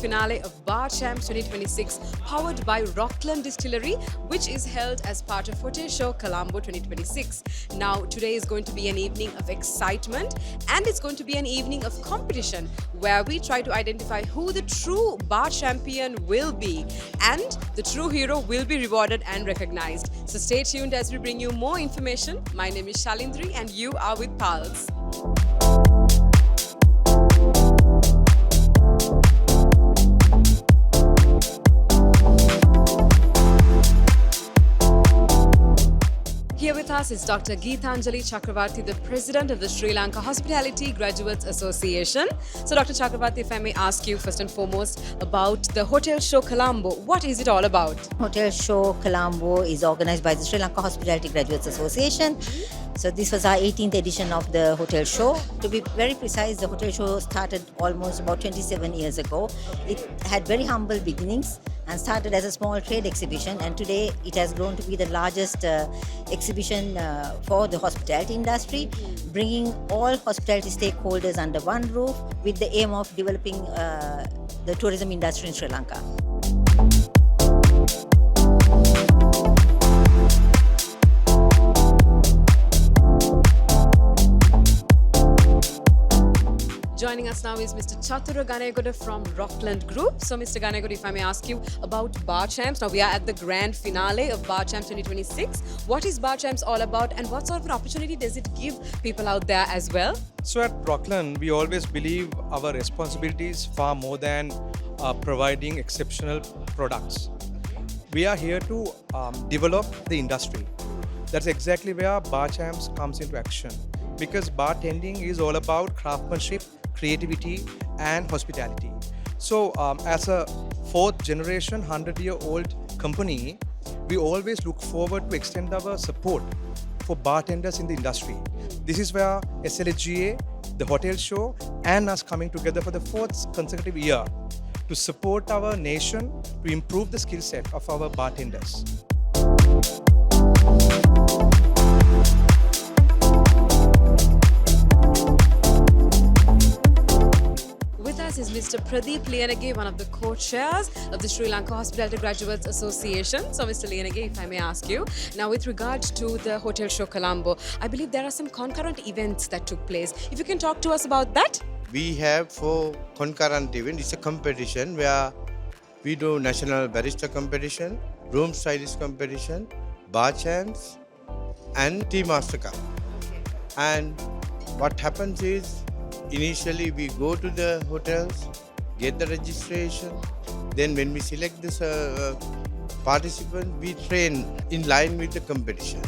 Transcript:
finale of Bar Champs 2026 powered by Rockland Distillery, which is held as part of Hotel Show Colombo 2026. Now, today is going to be an evening of excitement and it's going to be an evening of competition where we try to identify who the true bar champion will be and the true hero will be rewarded and recognized. So stay tuned as we bring you more information. My name is Shalindri and you are with Pulse. Here with us is Dr. Geethanjali Chakravarti, the President of the Sri Lanka Hospitality Graduates Association. So Dr. Chakravarti, if I may ask you first and foremost about the Hotel Show Colombo, what is it all about? Hotel Show Colombo is organized by the Sri Lanka Hospitality Graduates Association. So this was our 18th edition of the Hotel Show. To be very precise, the Hotel Show started almost about 27 years ago. It had very humble beginnings and started as a small trade exhibition, and today it has grown to be the largest exhibition for the hospitality industry, bringing all hospitality stakeholders under one roof with the aim of developing the tourism industry in Sri Lanka. Joining us now is Mr. Chatura Ganegoda from Rockland Group. So Mr. Ganegoda, if I may ask you about Bar Champs. Now we are at the grand finale of Bar Champs 2026. What is Bar Champs all about and what sort of an opportunity does it give people out there as well? So at Rockland, we always believe our responsibility is far more than providing exceptional products. We are here to develop the industry. That's exactly where Bar Champs comes into action. Because bartending is all about craftsmanship, creativity and hospitality. So as a fourth generation 100-year-old company, we always look forward to extend our support for bartenders in the industry. This is where SLHGA, the Hotel Show and us coming together for the fourth consecutive year to support our nation to improve the skill set of our bartenders. Is Mr. Pradeep Liyanage, one of the co-chairs of the Sri Lanka Hospitality Graduates Association. So Mr. Liyanage, if I may ask you, now with regard to the Hotel Show Colombo, I believe there are some concurrent events that took place. If you can talk to us about that. We have 4 concurrent events. It's a competition where we do national barista competition, room stylist competition, bar champs and tea master cup. And what happens is, initially we go to the hotels, get the registration, then when we select this participant, we train in line with the competition.